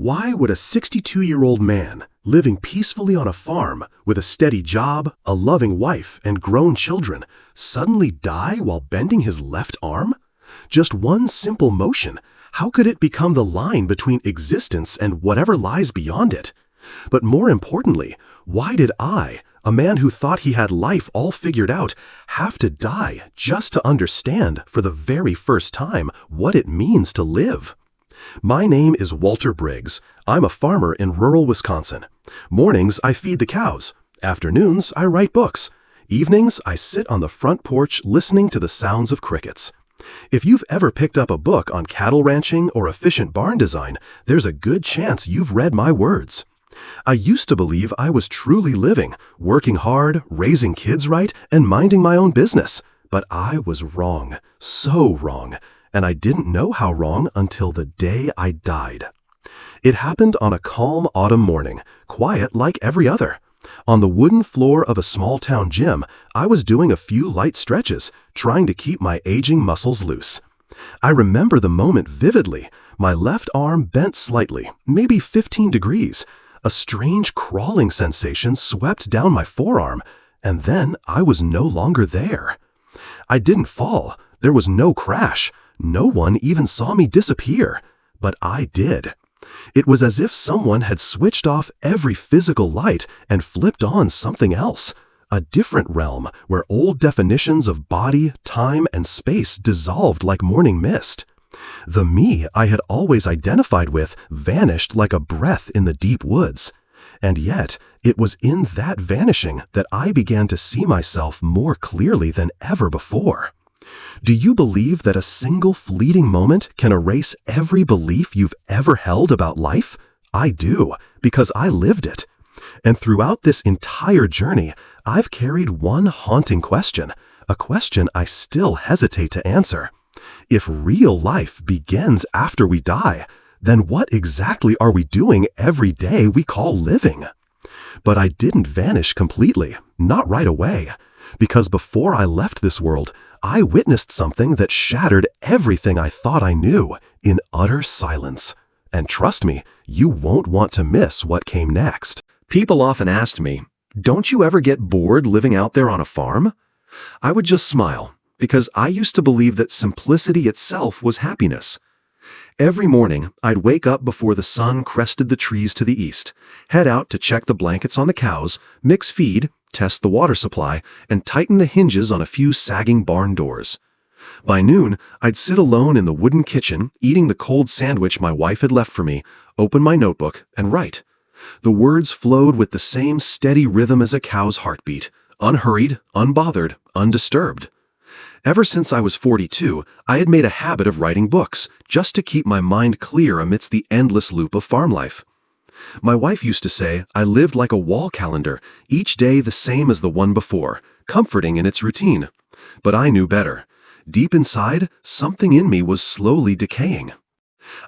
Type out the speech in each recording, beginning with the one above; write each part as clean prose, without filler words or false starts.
Why would a 62-year-old man living peacefully on a farm with a steady job, a loving wife, and grown children suddenly die while bending his left arm? Just one simple motion. How could it become the line between existence and whatever lies beyond it? But more importantly, why did I, a man who thought he had life all figured out, have to die just to understand for the very first time what it means to live? My name is Walter Briggs. I'm a farmer in rural Wisconsin. Mornings, I feed the cows. Afternoons, I write books. Evenings, I sit on the front porch listening to the sounds of crickets. If you've ever picked up a book on cattle ranching or efficient barn design, there's a good chance you've read my words. I used to believe I was truly living, working hard, raising kids right, and minding my own business. But I was wrong, so wrong, and I didn't know how wrong until the day I died. It happened on a calm autumn morning, quiet like every other. On the wooden floor of a small-town gym, I was doing a few light stretches, trying to keep my aging muscles loose. I remember the moment vividly. My left arm bent slightly, maybe 15 degrees. A strange crawling sensation swept down my forearm, and then I was no longer there. I didn't fall. There was no crash. No one even saw me disappear. But I did. It was as if someone had switched off every physical light and flipped on something else. A different realm where old definitions of body, time, and space dissolved like morning mist. The me I had always identified with vanished like a breath in the deep woods. And yet, it was in that vanishing that I began to see myself more clearly than ever before. Do you believe that a single fleeting moment can erase every belief you've ever held about life? I do, because I lived it. And throughout this entire journey, I've carried one haunting question, a question I still hesitate to answer. If real life begins after we die, then what exactly are we doing every day we call living? But I didn't vanish completely, not right away, because before I left this world, I witnessed something that shattered everything I thought I knew in utter silence. And trust me, you won't want to miss what came next. People often asked me, "Don't you ever get bored living out there on a farm?" I would just smile, because I used to believe that simplicity itself was happiness. Every morning, I'd wake up before the sun crested the trees to the east, head out to check the blankets on the cows, mix feed, test the water supply, and tighten the hinges on a few sagging barn doors. By noon, I'd sit alone in the wooden kitchen, eating the cold sandwich my wife had left for me, open my notebook, and write. The words flowed with the same steady rhythm as a cow's heartbeat, unhurried, unbothered, undisturbed. Ever since I was 42, I had made a habit of writing books, just to keep my mind clear amidst the endless loop of farm life. My wife used to say I lived like a wall calendar, each day the same as the one before, comforting in its routine. But I knew better. Deep inside, something in me was slowly decaying.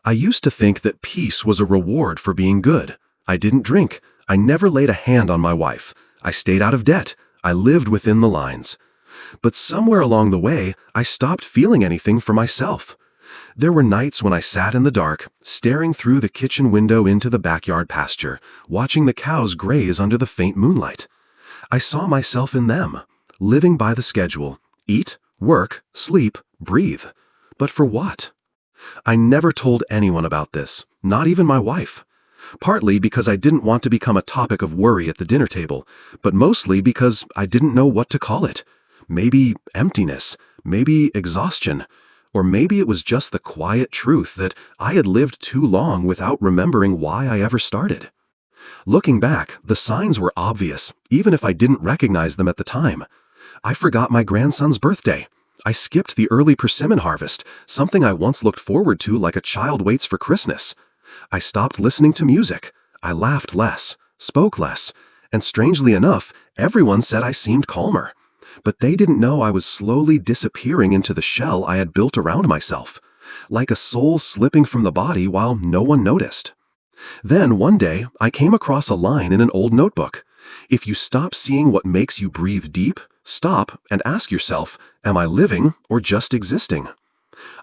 I used to think that peace was a reward for being good. I didn't drink. I never laid a hand on my wife. I stayed out of debt. I lived within the lines. But somewhere along the way, I stopped feeling anything for myself. There were nights when I sat in the dark, staring through the kitchen window into the backyard pasture, watching the cows graze under the faint moonlight. I saw myself in them, living by the schedule: eat, work, sleep, breathe. But for what? I never told anyone about this, not even my wife. Partly because I didn't want to become a topic of worry at the dinner table, but mostly because I didn't know what to call it. Maybe emptiness, maybe exhaustion, or maybe it was just the quiet truth that I had lived too long without remembering why I ever started. Looking back, the signs were obvious, even if I didn't recognize them at the time. I forgot my grandson's birthday. I skipped the early persimmon harvest, something I once looked forward to like a child waits for Christmas. I stopped listening to music. I laughed less, spoke less, and strangely enough, everyone said I seemed calmer. But they didn't know I was slowly disappearing into the shell I had built around myself, like a soul slipping from the body while no one noticed. Then one day, I came across a line in an old notebook. If you stop seeing what makes you breathe deep, stop and ask yourself, am I living or just existing?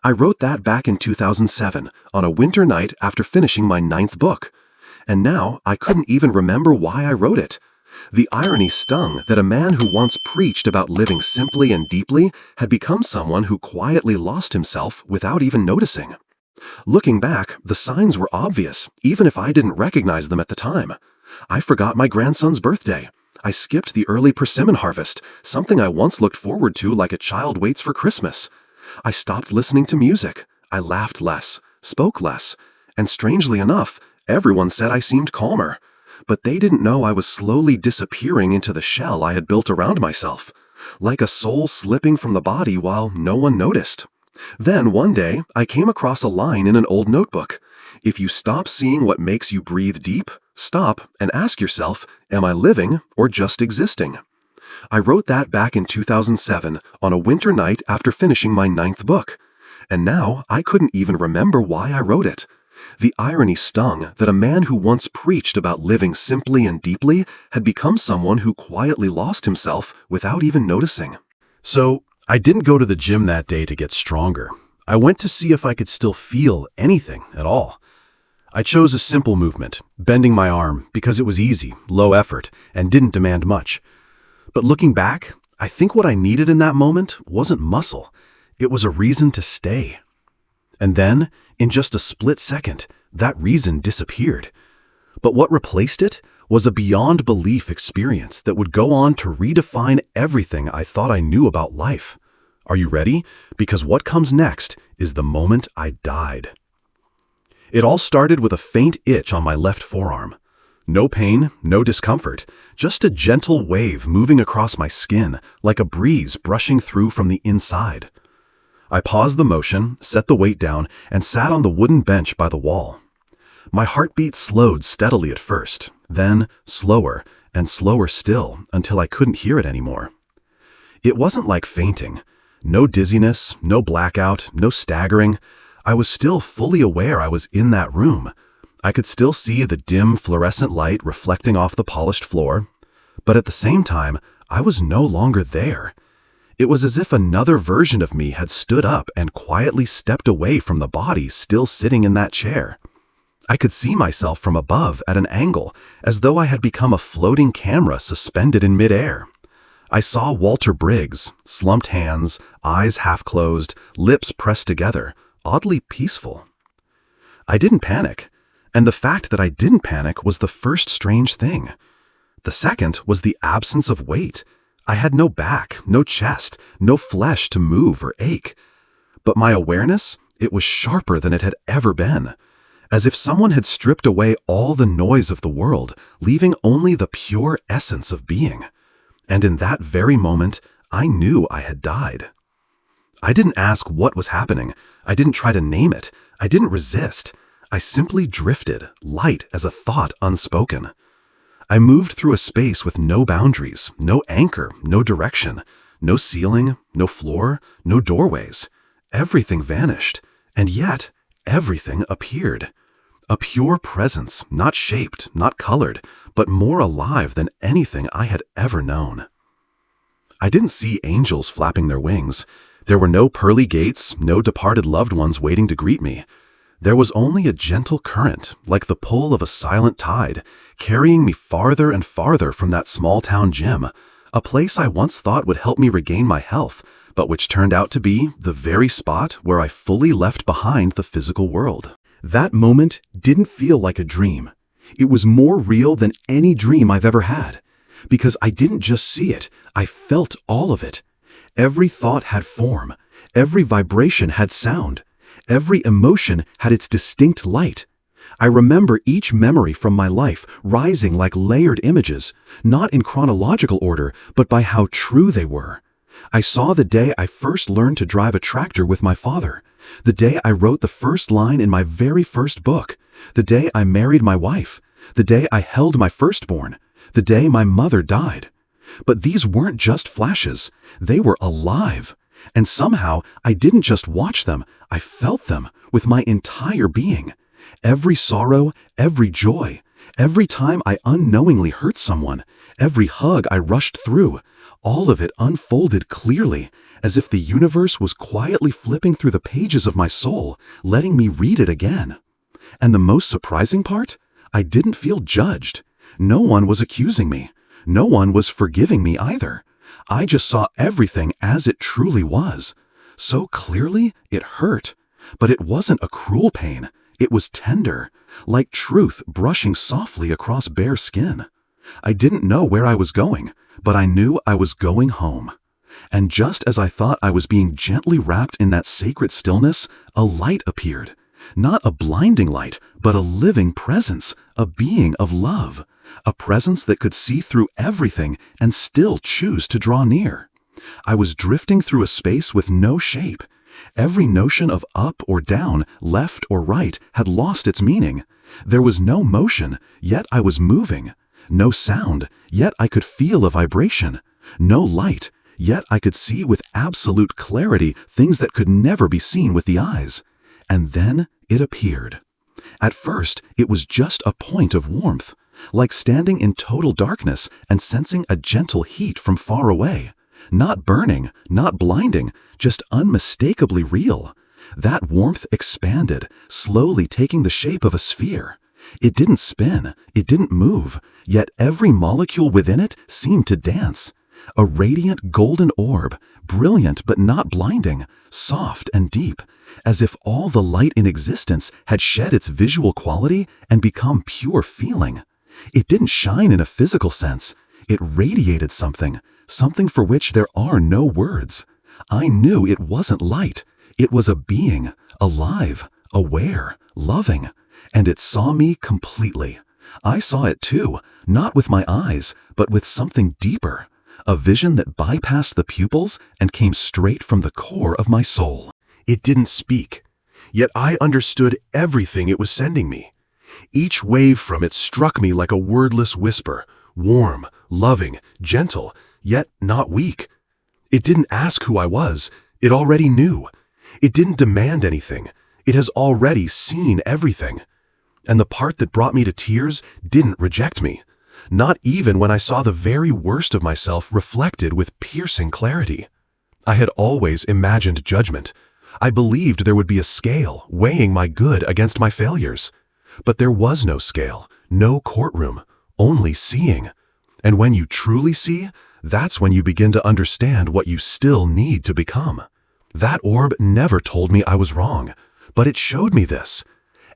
I wrote that back in 2007, on a winter night after finishing my 9th book. And now I couldn't even remember why I wrote it. The irony stung that a man who once preached about living simply and deeply had become someone who quietly lost himself without even noticing. Looking back, the signs were obvious, even if I didn't recognize them at the time. I forgot my grandson's birthday. I skipped the early persimmon harvest, something I once looked forward to like a child waits for Christmas. I stopped listening to music. I laughed less, spoke less, and strangely enough, everyone said I seemed calmer. But they didn't know I was slowly disappearing into the shell I had built around myself, like a soul slipping from the body while no one noticed. Then one day, I came across a line in an old notebook. If you stop seeing what makes you breathe deep, stop and ask yourself, am I living or just existing? I wrote that back in 2007 on a winter night after finishing my 9th book. And now I couldn't even remember why I wrote it. The irony stung that a man who once preached about living simply and deeply had become someone who quietly lost himself without even noticing. So, I didn't go to the gym that day to get stronger. I went to see if I could still feel anything at all. I chose a simple movement, bending my arm, because it was easy, low effort, and didn't demand much. But looking back, I think what I needed in that moment wasn't muscle. It was a reason to stay. And then, in just a split second, that reason disappeared. But what replaced it was a beyond belief experience that would go on to redefine everything I thought I knew about life. Are you ready? Because what comes next is the moment I died. It all started with a faint itch on my left forearm. No pain, no discomfort, just a gentle wave moving across my skin like a breeze brushing through from the inside. I paused the motion, set the weight down, and sat on the wooden bench by the wall. My heartbeat slowed steadily at first, then slower and slower still until I couldn't hear it anymore. It wasn't like fainting. No dizziness, no blackout, no staggering. I was still fully aware I was in that room. I could still see the dim fluorescent light reflecting off the polished floor. But at the same time, I was no longer there. It was as if another version of me had stood up and quietly stepped away from the body still sitting in that chair. I could see myself from above at an angle, as though I had become a floating camera suspended in midair. I saw Walter Briggs, slumped hands, eyes half closed, lips pressed together, oddly peaceful. I didn't panic, and the fact that I didn't panic was the first strange thing. The second was the absence of weight. I had no back, no chest, no flesh to move or ache. But my awareness, it was sharper than it had ever been, as if someone had stripped away all the noise of the world, leaving only the pure essence of being. And in that very moment, I knew I had died. I didn't ask what was happening. I didn't try to name it. I didn't resist. I simply drifted, light as a thought unspoken. I moved through a space with no boundaries, no anchor, no direction, no ceiling, no floor, no doorways. Everything vanished, and yet everything appeared. A pure presence, not shaped, not colored, but more alive than anything I had ever known. I didn't see angels flapping their wings. There were no pearly gates, no departed loved ones waiting to greet me. There was only a gentle current, like the pull of a silent tide, carrying me farther and farther from that small-town gym, a place I once thought would help me regain my health, but which turned out to be the very spot where I fully left behind the physical world. That moment didn't feel like a dream. It was more real than any dream I've ever had, because I didn't just see it, I felt all of it. Every thought had form, every vibration had sound. Every emotion had its distinct light. I remember each memory from my life rising like layered images, not in chronological order, but by how true they were. I saw the day I first learned to drive a tractor with my father, the day I wrote the first line in my very first book, the day I married my wife, the day I held my firstborn, the day my mother died. But these weren't just flashes, they were alive. And somehow, I didn't just watch them, I felt them with my entire being. Every sorrow, every joy, every time I unknowingly hurt someone, every hug I rushed through, All of it unfolded clearly, as if the universe was quietly flipping through the pages of my soul, letting me read it again. And the most surprising part? I didn't feel judged. No one was accusing me. No one was forgiving me either. I just saw everything as it truly was. So clearly, it hurt. But it wasn't a cruel pain. It was tender, like truth brushing softly across bare skin. I didn't know where I was going, but I knew I was going home. And just as I thought I was being gently wrapped in that sacred stillness, a light appeared. Not a blinding light, but a living presence, a being of love. A presence that could see through everything and still choose to draw near. I was drifting through a space with no shape. Every notion of up or down, left or right had lost its meaning. There was no motion, yet I was moving. No sound, yet I could feel a vibration. No light, yet I could see with absolute clarity things that could never be seen with the eyes. And then it appeared. At first, it was just a point of warmth, like standing in total darkness and sensing a gentle heat from far away. Not burning, not blinding, just unmistakably real. That warmth expanded, slowly taking the shape of a sphere. It didn't spin, it didn't move, yet every molecule within it seemed to dance. A radiant golden orb, brilliant but not blinding, soft and deep, as if all the light in existence had shed its visual quality and become pure feeling. It didn't shine in a physical sense. It radiated something for which there are no words. I knew it wasn't light. It was a being, alive, aware, loving, and it saw me completely. I saw it too, not with my eyes, but with something deeper, a vision that bypassed the pupils and came straight from the core of my soul. It didn't speak, yet I understood everything it was sending me. Each wave from it struck me like a wordless whisper, warm, loving, gentle, yet not weak. It didn't ask who I was, it already knew. It didn't demand anything, it has already seen everything. And the part that brought me to tears didn't reject me, not even when I saw the very worst of myself reflected with piercing clarity. I had always imagined judgment. I believed there would be a scale weighing my good against my failures. But there was no scale, no courtroom, only seeing. And when you truly see, that's when you begin to understand what you still need to become. That orb never told me I was wrong, but it showed me this.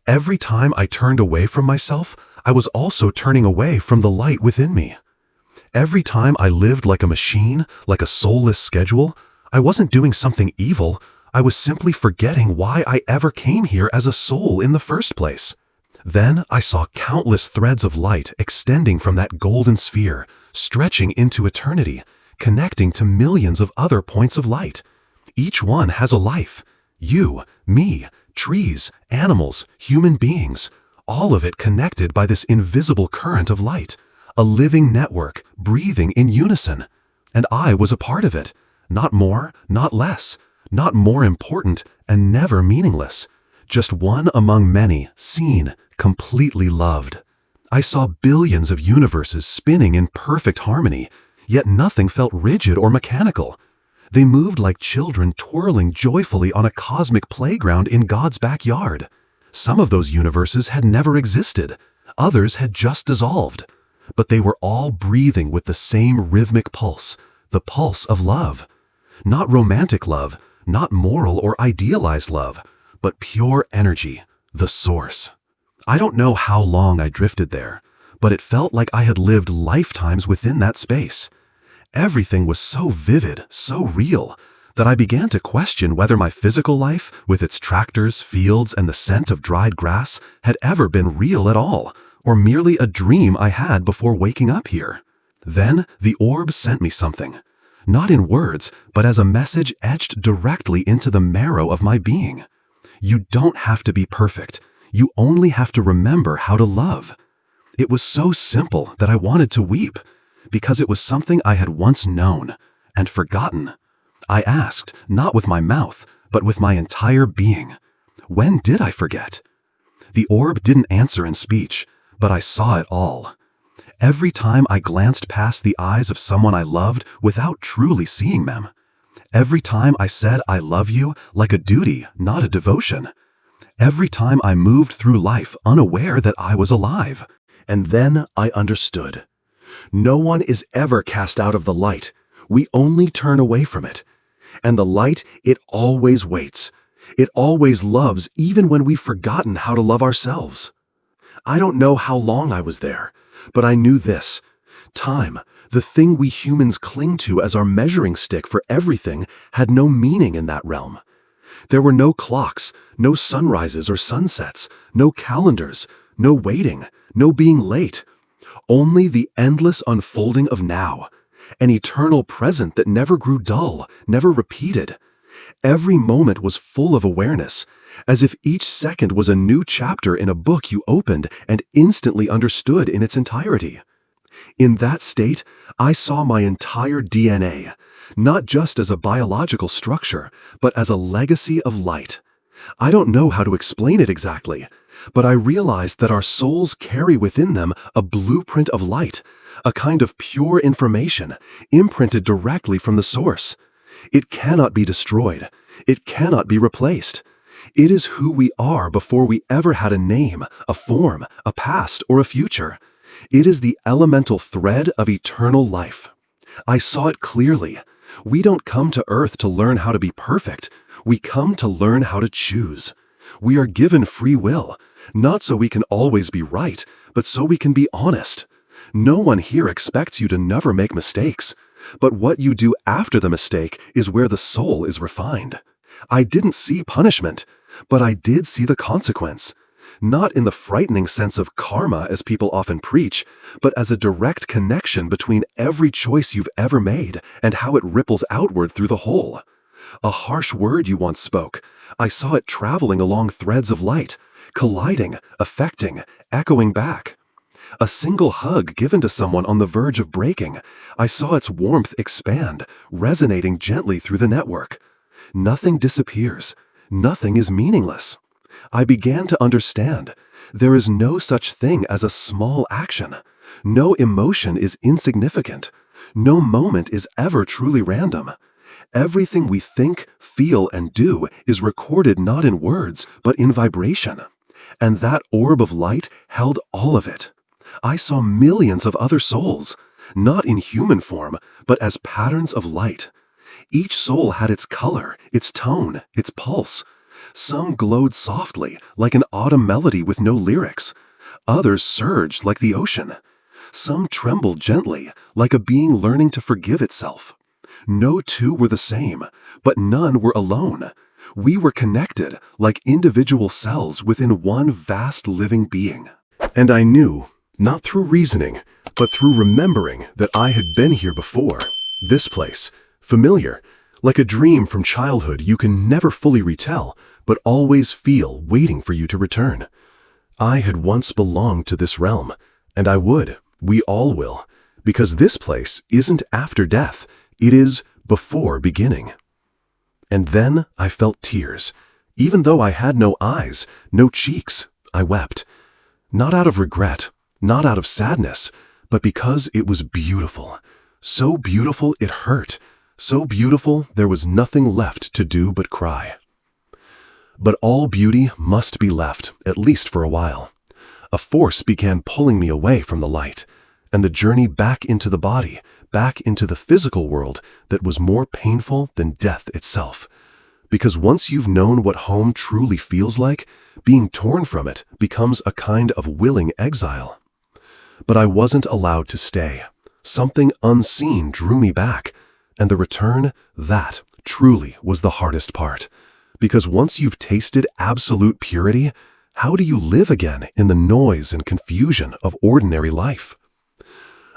Every time I turned away from myself, I was also turning away from the light within me. Every time I lived like a machine, like a soulless schedule, I wasn't doing something evil. I was simply forgetting why I ever came here as a soul in the first place. Then I saw countless threads of light extending from that golden sphere, stretching into eternity, connecting to millions of other points of light. Each one has a life. You, me, trees, animals, human beings, all of it connected by this invisible current of light, a living network breathing in unison. And I was a part of it, not more, not less, not more important and never meaningless, just one among many, seen, completely loved. I saw billions of universes spinning in perfect harmony, yet nothing felt rigid or mechanical. They moved like children twirling joyfully on a cosmic playground in God's backyard. Some of those universes had never existed, others had just dissolved, but they were all breathing with the same rhythmic pulse, the pulse of love. Not romantic love, not moral or idealized love, but pure energy, the source. I don't know how long I drifted there, but it felt like I had lived lifetimes within that space. Everything was so vivid, so real, that I began to question whether my physical life, with its tractors, fields, and the scent of dried grass, had ever been real at all, or merely a dream I had before waking up here. Then the orb sent me something, not in words, but as a message etched directly into the marrow of my being. You don't have to be perfect. You only have to remember how to love. It was so simple that I wanted to weep, because it was something I had once known and forgotten. I asked, not with my mouth, but with my entire being. When did I forget? The orb didn't answer in speech, but I saw it all. Every time I glanced past the eyes of someone I loved without truly seeing them. Every time I said I love you like a duty, not a devotion. Every time I moved through life unaware that I was alive. And then I understood. No one is ever cast out of the light. We only turn away from it. And the light, it always waits. It always loves even when we've forgotten how to love ourselves. I don't know how long I was there, but I knew this. Time, the thing we humans cling to as our measuring stick for everything, had no meaning in that realm. There were no clocks, no sunrises or sunsets, no calendars, no waiting, no being late. Only the endless unfolding of now, an eternal present that never grew dull, never repeated. Every moment was full of awareness, as if each second was a new chapter in a book you opened and instantly understood in its entirety. In that state, I saw my entire DNA, not just as a biological structure, but as a legacy of light. I don't know how to explain it exactly, but I realized that our souls carry within them a blueprint of light, a kind of pure information, imprinted directly from the source. It cannot be destroyed. It cannot be replaced. It is who we are before we ever had a name, a form, a past, or a future. It is the elemental thread of eternal life. I saw it clearly. We don't come to Earth to learn how to be perfect. We come to learn how to choose. We are given free will, not so we can always be right, but so we can be honest. No one here expects you to never make mistakes, but what you do after the mistake is where the soul is refined. I didn't see punishment, but I did see the consequence. Not in the frightening sense of karma as people often preach, but as a direct connection between every choice you've ever made and how it ripples outward through the whole. A harsh word you once spoke, I saw it traveling along threads of light, colliding, affecting, echoing back. A single hug given to someone on the verge of breaking, I saw its warmth expand, resonating gently through the network. Nothing disappears. Nothing is meaningless. I began to understand. There is no such thing as a small action. No emotion is insignificant. No moment is ever truly random. Everything we think, feel, and do is recorded not in words, but in vibration. And that orb of light held all of it. I saw millions of other souls, not in human form, but as patterns of light. Each soul had its color, its tone, its pulse. Some glowed softly, like an autumn melody with no lyrics. Others surged like the ocean. Some trembled gently, like a being learning to forgive itself. No two were the same, but none were alone. We were connected, like individual cells within one vast living being. And I knew, not through reasoning, but through remembering that I had been here before. This place, familiar, like a dream from childhood you can never fully retell, but always feel waiting for you to return. I had once belonged to this realm, and I would, we all will, because this place isn't after death, it is before beginning. And then I felt tears. Even though I had no eyes, no cheeks, I wept. Not out of regret, not out of sadness, but because it was beautiful. So beautiful it hurt. So beautiful there was nothing left to do but cry. But all beauty must be left, at least for a while. A force began pulling me away from the light, and the journey back into the body, back into the physical world that was more painful than death itself. Because once you've known what home truly feels like, being torn from it becomes a kind of willing exile. But I wasn't allowed to stay. Something unseen drew me back, and the return, that truly was the hardest part. Because once you've tasted absolute purity, how do you live again in the noise and confusion of ordinary life?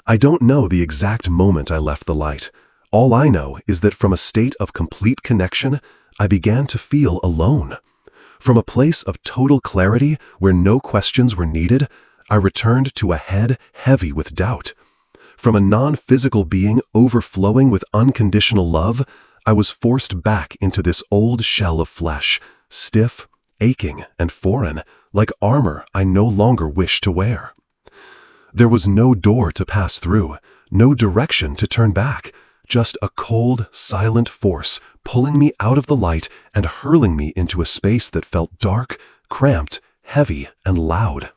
I don't know the exact moment I left the light. All I know is that from a state of complete connection, I began to feel alone. From a place of total clarity where no questions were needed, I returned to a head heavy with doubt. From a non-physical being overflowing with unconditional love, I was forced back into this old shell of flesh, stiff, aching, and foreign, like armor I no longer wished to wear. There was no door to pass through, no direction to turn back, just a cold, silent force pulling me out of the light and hurling me into a space that felt dark, cramped, heavy, and loud.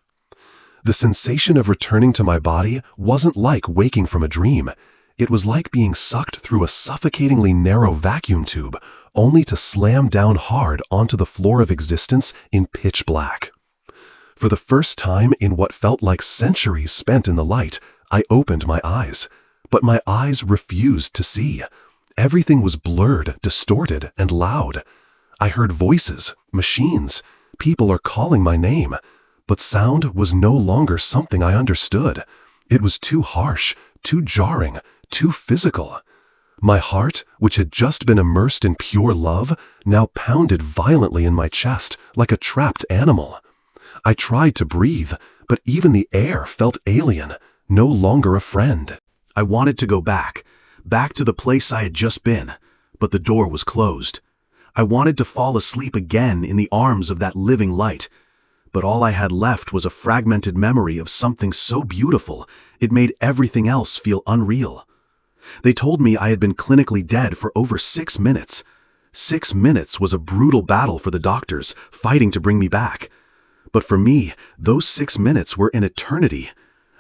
The sensation of returning to my body wasn't like waking from a dream. It was like being sucked through a suffocatingly narrow vacuum tube, only to slam down hard onto the floor of existence in pitch black. For the first time in what felt like centuries spent in the light, I opened my eyes. But my eyes refused to see. Everything was blurred, distorted, and loud. I heard voices, machines. People are calling my name. But sound was no longer something I understood. It was too harsh, too jarring, too physical. My heart, which had just been immersed in pure love, now pounded violently in my chest like a trapped animal. I tried to breathe, but even the air felt alien, no longer a friend. I wanted to go back to the place I had just been, but the door was closed. I wanted to fall asleep again in the arms of that living light, but all I had left was a fragmented memory of something so beautiful it made everything else feel unreal. They told me I had been clinically dead for over 6 minutes. 6 minutes was a brutal battle for the doctors, fighting to bring me back. But for me, those 6 minutes were an eternity.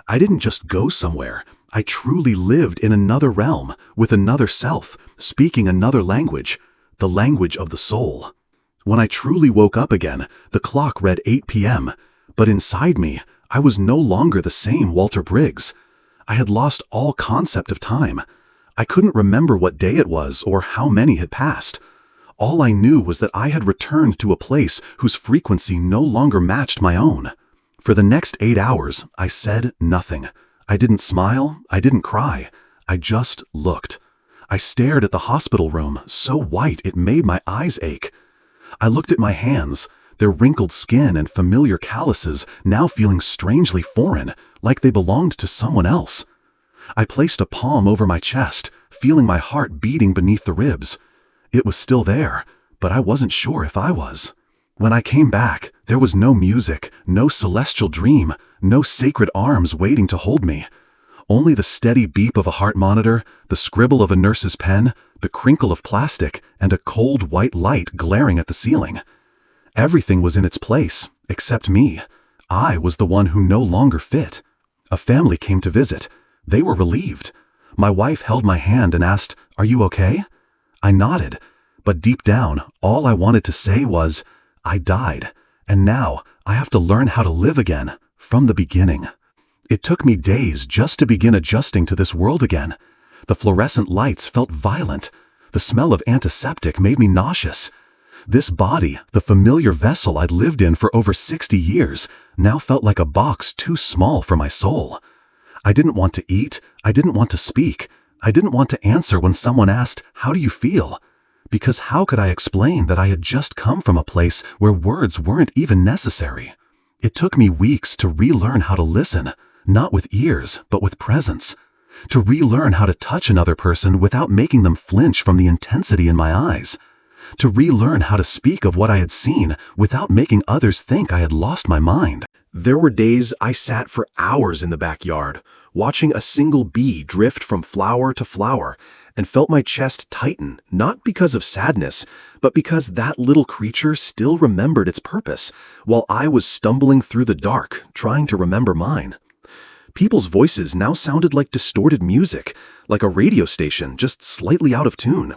I didn't just go somewhere. I truly lived in another realm, with another self, speaking another language, the language of the soul. When I truly woke up again, the clock read 8 p.m., but inside me, I was no longer the same Walter Briggs. I had lost all concept of time. I couldn't remember what day it was or how many had passed. All I knew was that I had returned to a place whose frequency no longer matched my own. For the next 8 hours, I said nothing. I didn't smile, I didn't cry, I just looked. I stared at the hospital room, so white it made my eyes ache. I looked at my hands, their wrinkled skin and familiar calluses now feeling strangely foreign, like they belonged to someone else. I placed a palm over my chest, feeling my heart beating beneath the ribs. It was still there, but I wasn't sure if I was. When I came back, there was no music, no celestial dream, no sacred arms waiting to hold me. Only the steady beep of a heart monitor, the scribble of a nurse's pen, the crinkle of plastic, and a cold white light glaring at the ceiling. Everything was in its place, except me. I was the one who no longer fit. A family came to visit. They were relieved. My wife held my hand and asked, "Are you okay?" I nodded, but deep down, all I wanted to say was, I died, and now I have to learn how to live again, from the beginning. It took me days just to begin adjusting to this world again. The fluorescent lights felt violent. The smell of antiseptic made me nauseous. This body, the familiar vessel I'd lived in for over 60 years, now felt like a box too small for my soul. I didn't want to eat. I didn't want to speak. I didn't want to answer when someone asked, "How do you feel?" Because how could I explain that I had just come from a place where words weren't even necessary? It took me weeks to relearn how to listen, not with ears, but with presence. To relearn how to touch another person without making them flinch from the intensity in my eyes. To relearn how to speak of what I had seen without making others think I had lost my mind. There were days I sat for hours in the backyard, watching a single bee drift from flower to flower, and felt my chest tighten, not because of sadness, but because that little creature still remembered its purpose, while I was stumbling through the dark, trying to remember mine. People's voices now sounded like distorted music, like a radio station just slightly out of tune.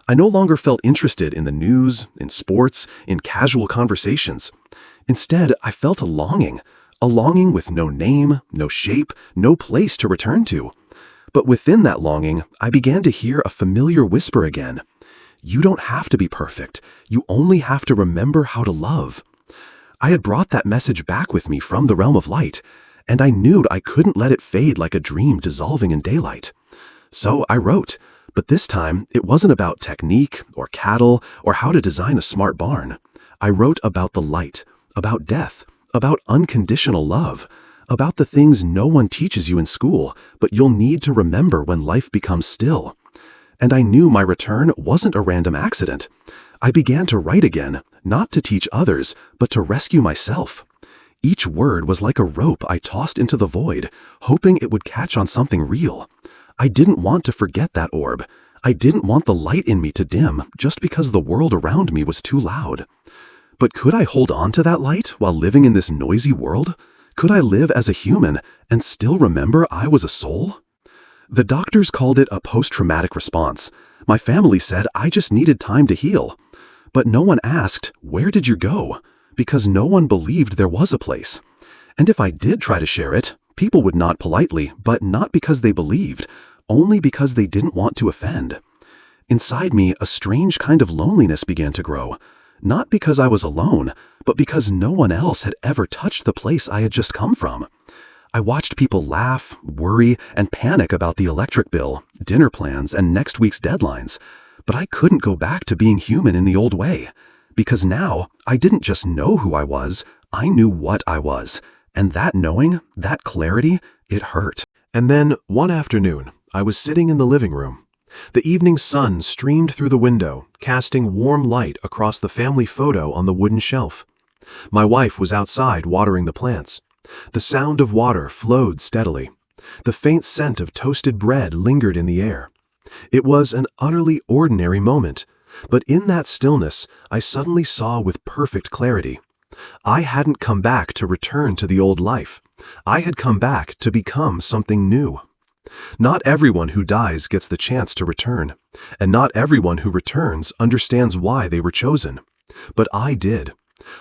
I no longer felt interested in the news, in sports, in casual conversations. Instead, I felt a longing with no name, no shape, no place to return to. But within that longing, I began to hear a familiar whisper again. You don't have to be perfect. You only have to remember how to love. I had brought that message back with me from the realm of light, and I knew I couldn't let it fade like a dream dissolving in daylight. So I wrote, but this time it wasn't about technique or cattle or how to design a smart barn. I wrote about the light, about death, about unconditional love, about the things no one teaches you in school, but you'll need to remember when life becomes still. And I knew my return wasn't a random accident. I began to write again, not to teach others, but to rescue myself. Each word was like a rope I tossed into the void, hoping it would catch on something real. I didn't want to forget that orb. I didn't want the light in me to dim just because the world around me was too loud. But could I hold on to that light while living in this noisy world? Could I live as a human and still remember I was a soul? The doctors called it a post-traumatic response. My family said I just needed time to heal. But no one asked, "Where did you go?" Because no one believed there was a place. And if I did try to share it, people would nod politely, but not because they believed, only because they didn't want to offend. Inside me, a strange kind of loneliness began to grow. Not because I was alone, but because no one else had ever touched the place I had just come from. I watched people laugh, worry, and panic about the electric bill, dinner plans, and next week's deadlines. But I couldn't go back to being human in the old way. Because now, I didn't just know who I was, I knew what I was. And that knowing, that clarity, it hurt. And then, one afternoon, I was sitting in the living room. The evening sun streamed through the window, casting warm light across the family photo on the wooden shelf. My wife was outside watering the plants. The sound of water flowed steadily. The faint scent of toasted bread lingered in the air. It was an utterly ordinary moment, but in that stillness, I suddenly saw with perfect clarity. I hadn't come back to return to the old life. I had come back to become something new. Not everyone who dies gets the chance to return, and not everyone who returns understands why they were chosen. But I did.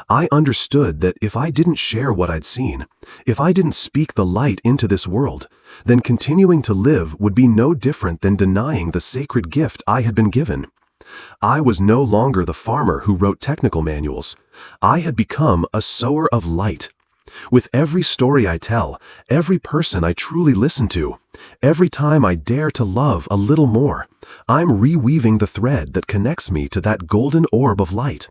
I understood that if I didn't share what I'd seen, if I didn't speak the light into this world, then continuing to live would be no different than denying the sacred gift I had been given. I was no longer the farmer who wrote technical manuals. I had become a sower of light. With every story I tell, every person I truly listen to, every time I dare to love a little more, I'm reweaving the thread that connects me to that golden orb of light.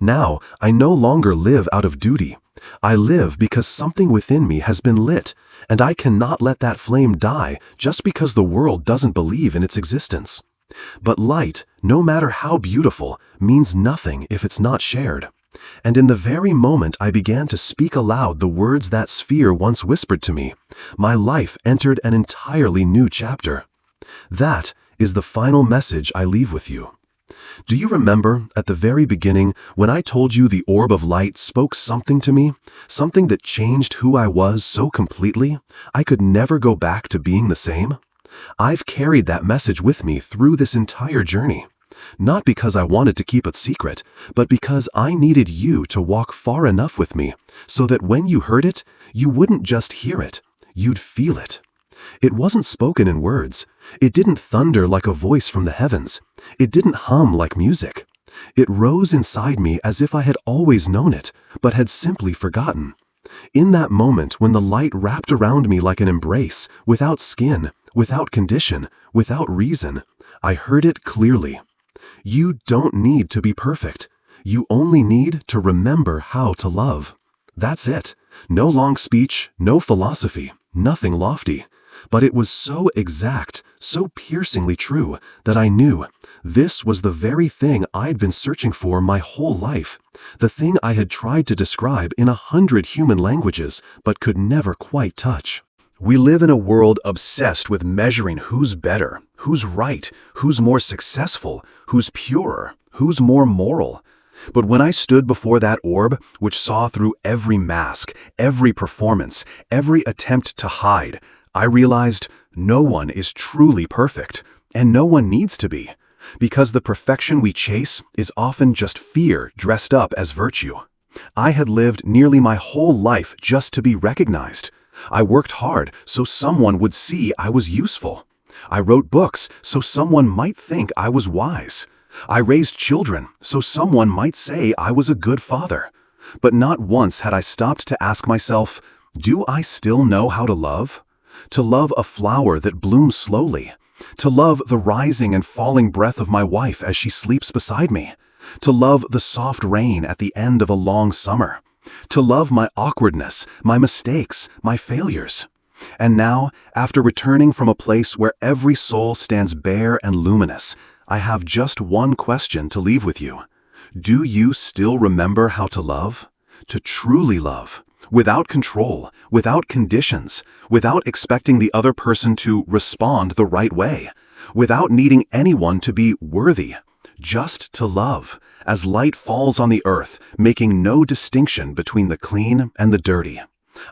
Now, I no longer live out of duty. I live because something within me has been lit, and I cannot let that flame die just because the world doesn't believe in its existence. But light, no matter how beautiful, means nothing if it's not shared. And in the very moment I began to speak aloud the words that sphere once whispered to me, my life entered an entirely new chapter. That is the final message I leave with you. Do you remember, at the very beginning, when I told you the orb of light spoke something to me? Something that changed who I was so completely, I could never go back to being the same? I've carried that message with me through this entire journey. Not because I wanted to keep it secret, but because I needed you to walk far enough with me so that when you heard it, you wouldn't just hear it, you'd feel it. It wasn't spoken in words. It didn't thunder like a voice from the heavens. It didn't hum like music. It rose inside me as if I had always known it, but had simply forgotten. In that moment when the light wrapped around me like an embrace, without skin, without condition, without reason, I heard it clearly. You don't need to be perfect. You only need to remember how to love. That's it. No long speech, no philosophy, nothing lofty. But it was so exact, so piercingly true, that I knew this was the very thing I'd been searching for my whole life, the thing I had tried to describe in 100 human languages, but could never quite touch. We live in a world obsessed with measuring who's better, who's right, who's more successful, who's purer, who's more moral. But when I stood before that orb, which saw through every mask, every performance, every attempt to hide, I realized no one is truly perfect, and no one needs to be, because the perfection we chase is often just fear dressed up as virtue. I had lived nearly my whole life just to be recognized. I worked hard so someone would see I was useful. I wrote books so someone might think I was wise. I raised children so someone might say I was a good father. But not once had I stopped to ask myself, do I still know how to love? To love a flower that blooms slowly. To love the rising and falling breath of my wife as she sleeps beside me. To love the soft rain at the end of a long summer. To love my awkwardness, my mistakes, my failures. And now, after returning from a place where every soul stands bare and luminous, I have just one question to leave with you. Do you still remember how to love? To truly love? Without control, without conditions, without expecting the other person to respond the right way, without needing anyone to be worthy, just to love, as light falls on the earth, making no distinction between the clean and the dirty.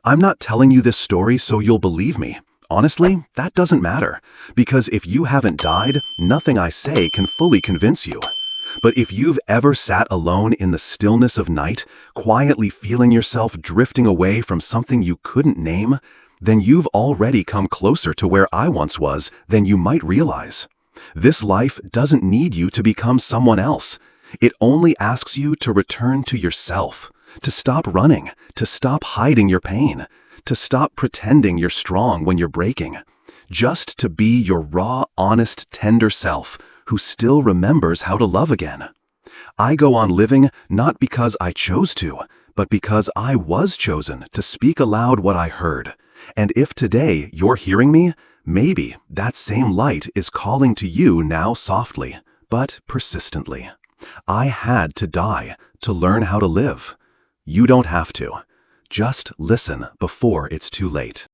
I'm not telling you this story so you'll believe me. Honestly, that doesn't matter, because if you haven't died, nothing I say can fully convince you. But if you've ever sat alone in the stillness of night, quietly feeling yourself drifting away from something you couldn't name, then you've already come closer to where I once was than you might realize. This life doesn't need you to become someone else. It only asks you to return to yourself, to stop running, to stop hiding your pain, to stop pretending you're strong when you're breaking, just to be your raw, honest, tender self who still remembers how to love again. I go on living not because I chose to, but because I was chosen to speak aloud what I heard. And if today you're hearing me, maybe that same light is calling to you now softly, but persistently. I had to die to learn how to live. You don't have to. Just listen before it's too late.